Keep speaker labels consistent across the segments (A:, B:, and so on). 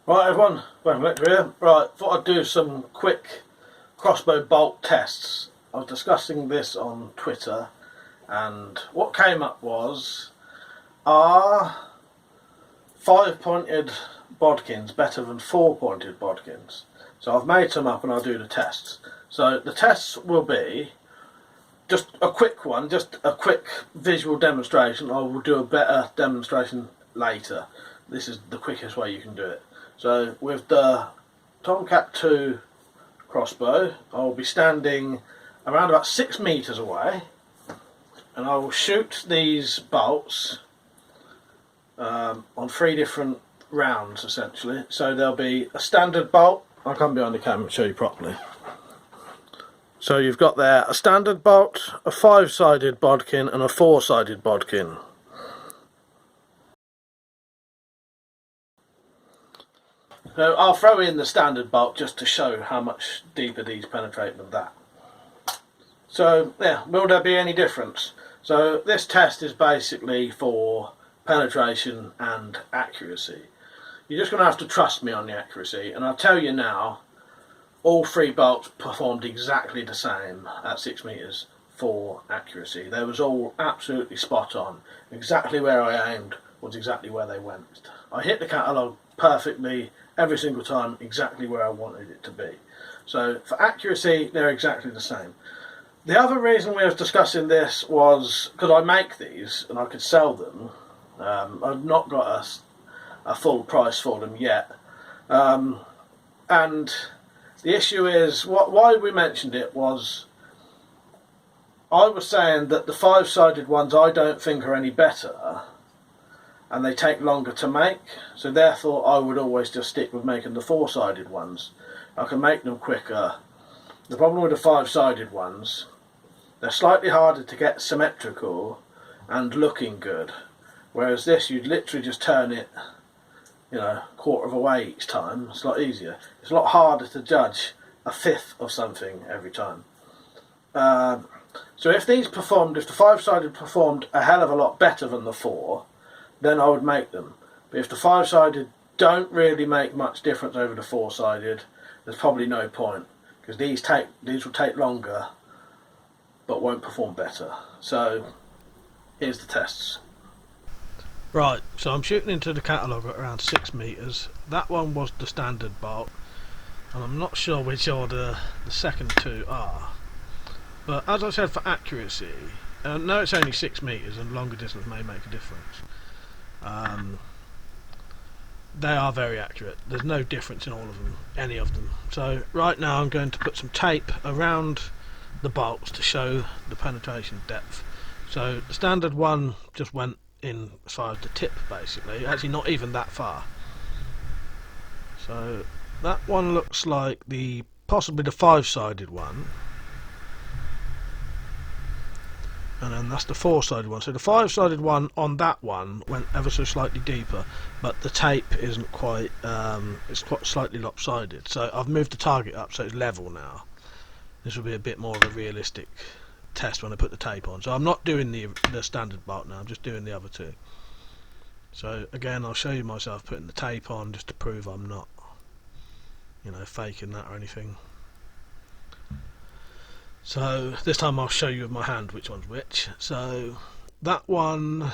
A: Right everyone, WeaponCollector here. Right, thought I'd do some quick crossbow bolt tests. I was discussing this on Twitter and what came up was, are 5-pointed bodkins better than 4-pointed bodkins? So I've made some up and I'll do the tests. So the tests will be just a quick one, just a quick visual demonstration. I will do a better demonstration later. This is the quickest way you can do it. So with the Tomcat 2 crossbow, I will be standing around about 6 meters away, and I will shoot these bolts on 3 different rounds essentially. So there'll be a standard bolt. I'll come behind the camera and show you properly. So you've got there a standard bolt, a 5-sided bodkin and a 4-sided bodkin. So I'll throw in the standard bolt just to show how much deeper these penetrate than that. So yeah, will there be any difference? So this test is basically for penetration and accuracy. You're just going to have to trust me on the accuracy, and I'll tell you now, all 3 bolts performed exactly the same at 6 meters for accuracy. They was all absolutely spot on. Exactly where I aimed was exactly where they went. I hit the catalogue perfectly every single time, exactly where I wanted it to be. So for accuracy, they're exactly the same. The other reason we were discussing this was because I make these and I could sell them. I've not got a full price for them yet, and the issue is, why we mentioned it was, I was saying that the 5-sided ones I don't think are any better, and they take longer to make, so therefore I would always just stick with making the 4-sided ones. I can make them quicker. The problem with the 5-sided ones, they're slightly harder to get symmetrical and looking good, whereas this, you'd literally just turn it, you know, quarter of a way each time. It's a lot easier. It's a lot harder to judge a fifth of something every time. So if these performed, if the 5-sided performed a hell of a lot better than the 4, then I would make them. But if the 5-sided don't really make much difference over the 4-sided, there's probably no point, because these will take longer but won't perform better. So here's the tests. Right, so I'm shooting into the catalogue at around 6 meters. That one was the standard bolt, and I'm not sure which order the second 2 are. But as I said, for accuracy, no, it's only 6 meters and longer distance may make a difference. They are very accurate. There's no difference in all of them, any of them. So right now I'm going to put some tape around the bolts to show the penetration depth. So the standard one just went in as far as the tip, basically. Actually not even that far. So that one looks like possibly the 5-sided one, and then that's the 4-sided one. So the 5-sided one on that one went ever so slightly deeper, but the tape isn't quite, it's quite slightly lopsided. So I've moved the target up so it's level now. This will be a bit more of a realistic test when I put the tape on. So I'm not doing the standard bolt now, I'm just doing the other 2. So again, I'll show you myself putting the tape on just to prove I'm not, you know, faking that or anything. So this time I'll show you with my hand which one's which. So that one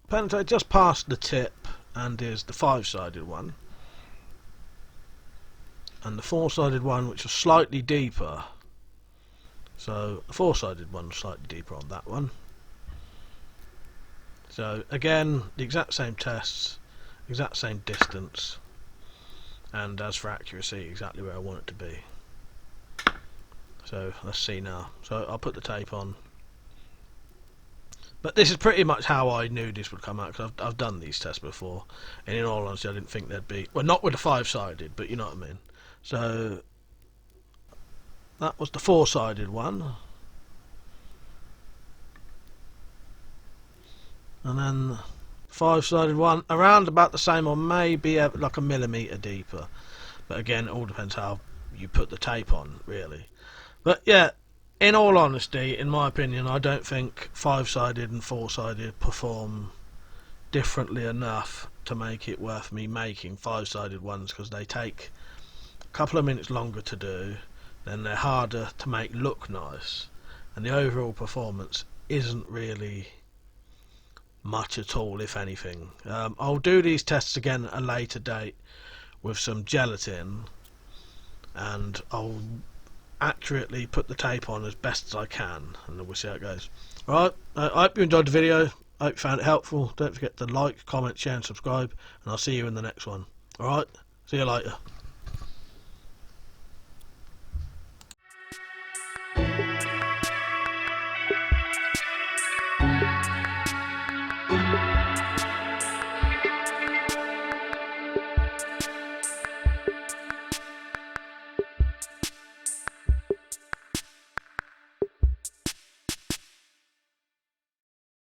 A: penetrates just past the tip and is the 5-sided one, and the 4-sided one, which was slightly deeper. So the 4-sided one was slightly deeper on that one. So again, the exact same tests, exact same distance, and as for accuracy, exactly where I want it to be. So let's see now. So I'll put the tape on. But this is pretty much how I knew this would come out, because I've done these tests before, and in all honesty I didn't think there'd be, well, not with a 5-sided, but you know what I mean. So that was the 4-sided one, and then 5-sided one around about the same, or maybe like a millimetre deeper, but again it all depends how you put the tape on, really. But yeah, in all honesty, in my opinion, I don't think 5-sided and 4-sided perform differently enough to make it worth me making 5-sided ones, because they take a couple of minutes longer to do, then they're harder to make look nice, and the overall performance isn't really much at all, if anything. I'll do these tests again at a later date with some gelatin, and I'll accurately put the tape on as best as I can, and then we'll see how it goes. Alright, I hope you enjoyed the video. I hope you found it helpful. Don't forget to like, comment, share and subscribe, and I'll see you in the next one. Alright, see you later.